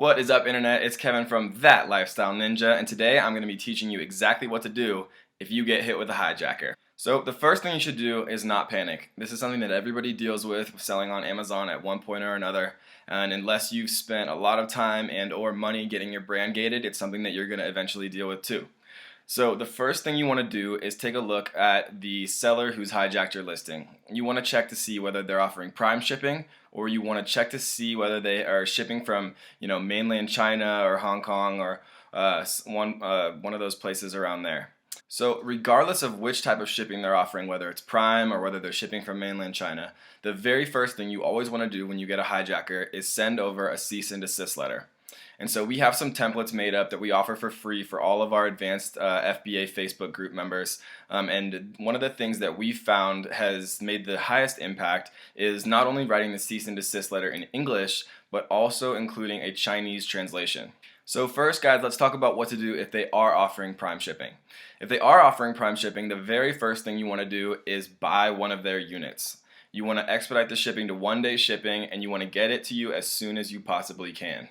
What is up, internet? It's Kevin from That Lifestyle Ninja, and today I'm going to be teaching you exactly what to do if you get hit with a hijacker. So the first thing you should do is not panic. This is something that everybody deals with selling on Amazon at one point or another, and unless you've spent a lot of time and or money getting your brand gated, it's something that you're going to eventually deal with too. So the first thing you want to do is take a look at the seller who's hijacked your listing. You want to check to see whether they're offering prime shipping, or you want to check to see whether they are shipping from, mainland China or Hong Kong or one of those places around there. So regardless of which type of shipping they're offering, whether it's prime or whether they're shipping from mainland China, the very first thing you always want to do when you get a hijacker is send over a cease and desist letter. And so we have some templates made up that we offer for free for all of our advanced FBA Facebook group members. And one of the things that we've found has made the highest impact is not only writing the cease and desist letter in English, but also including a Chinese translation. So first, guys, let's talk about what to do if they are offering prime shipping. If they are offering prime shipping, the very first thing you want to do is buy one of their units. You want to expedite the shipping to 1-day shipping, and you want to get it to you as soon as you possibly can.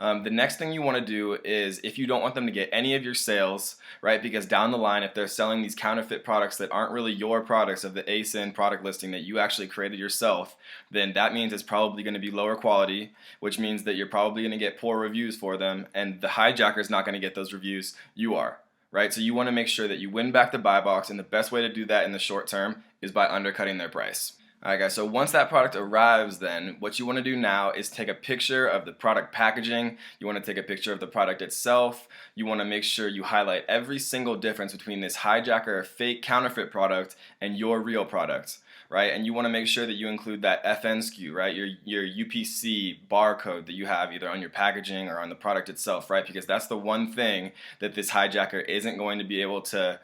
The next thing you want to do is, if you don't want them to get any of your sales, right, because down the line if they're selling these counterfeit products that aren't really your products of the ASIN product listing that you actually created yourself, then that means it's probably going to be lower quality, which means that you're probably going to get poor reviews for them, and the hijacker's not going to get those reviews, you are. Right? So you want to make sure that you win back the buy box, and the best way to do that in the short term is by undercutting their price. Alright guys, so once that product arrives, then what you want to do now is take a picture of the product packaging. You want to take a picture of the product itself. You want to make sure you highlight every single difference between this hijacker or fake counterfeit product and your real product, right? And you want to make sure that you include that FN SKU, right? Your UPC barcode that you have either on your packaging or on the product itself, right? Because that's the one thing that this hijacker isn't going to be able to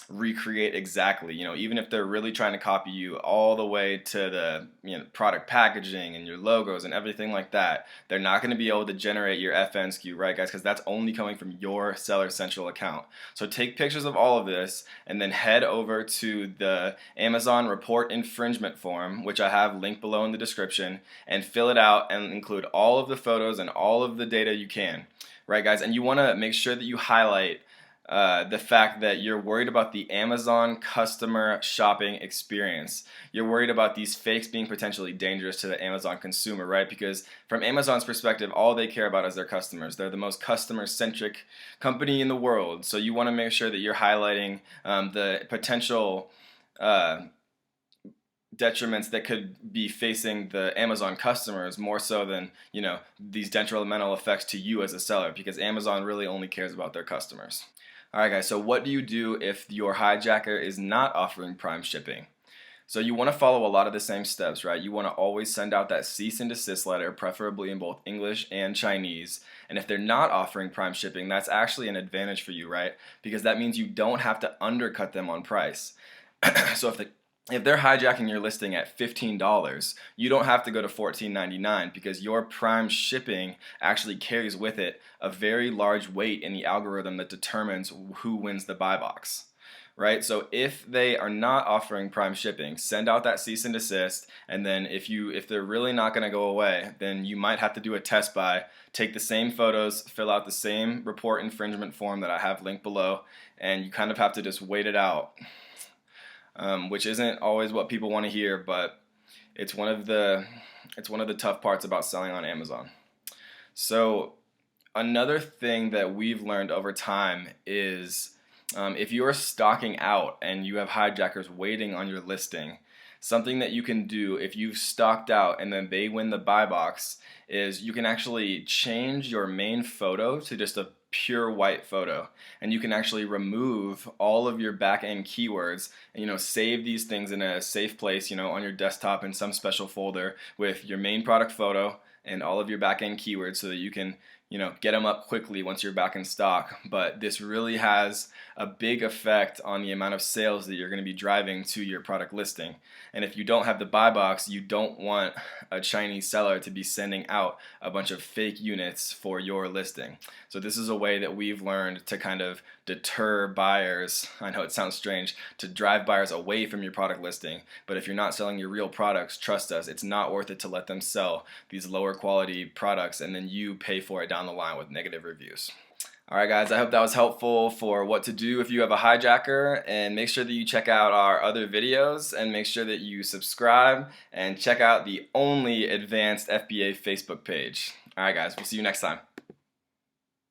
recreate exactly. Even if they're really trying to copy you all the way to the product packaging and your logos and everything like that, they're not going to be able to generate your FN SKU, right guys? Because that's only coming from your Seller Central account. So take pictures of all of this and then head over to the Amazon report infringement form, which I have linked below in the description, and fill it out and include all of the photos and all of the data you can, right guys? And you want to make sure that you highlight the fact that you're worried about the Amazon customer shopping experience. You're worried about these fakes being potentially dangerous to the Amazon consumer, right? Because from Amazon's perspective, all they care about is their customers. They're the most customer-centric company in the world. So you want to make sure that you're highlighting the potential detriments that could be facing the Amazon customers more so than, these detrimental effects to you as a seller, because Amazon really only cares about their customers. Alright guys, so what do you do if your hijacker is not offering prime shipping? So you want to follow a lot of the same steps, right? You want to always send out that cease and desist letter, preferably in both English and Chinese. And if they're not offering prime shipping, that's actually an advantage for you, right? Because that means you don't have to undercut them on price. So if they're hijacking your listing at $15, you don't have to go to $14.99 because your prime shipping actually carries with it a very large weight in the algorithm that determines who wins the buy box. Right? So if they are not offering prime shipping, send out that cease and desist, and then if they're really not going to go away, then you might have to do a test buy, take the same photos, fill out the same report infringement form that I have linked below, and you kind of have to just wait it out. Which isn't always what people want to hear, but it's one of the tough parts about selling on Amazon. So another thing that we've learned over time is if you're stocking out and you have hijackers waiting on your listing, something that you can do if you've stocked out and then they win the buy box is you can actually change your main photo to just a pure white photo, and you can actually remove all of your back-end keywords and save these things in a safe place on your desktop in some special folder with your main product photo and all of your back-end keywords so that you can get them up quickly once you're back in stock. But this really has a big effect on the amount of sales that you're going to be driving to your product listing. And if you don't have the buy box, you don't want a Chinese seller to be sending out a bunch of fake units for your listing. So this is a way that we've learned to kind of deter buyers. I know it sounds strange, to drive buyers away from your product listing, but if you're not selling your real products, trust us, it's not worth it to let them sell these lower quality products and then you pay for it down the line with negative reviews. Alright guys, I hope that was helpful for what to do if you have a hijacker, and make sure that you check out our other videos and make sure that you subscribe and check out the only advanced FBA Facebook page. Alright guys, we'll see you next time.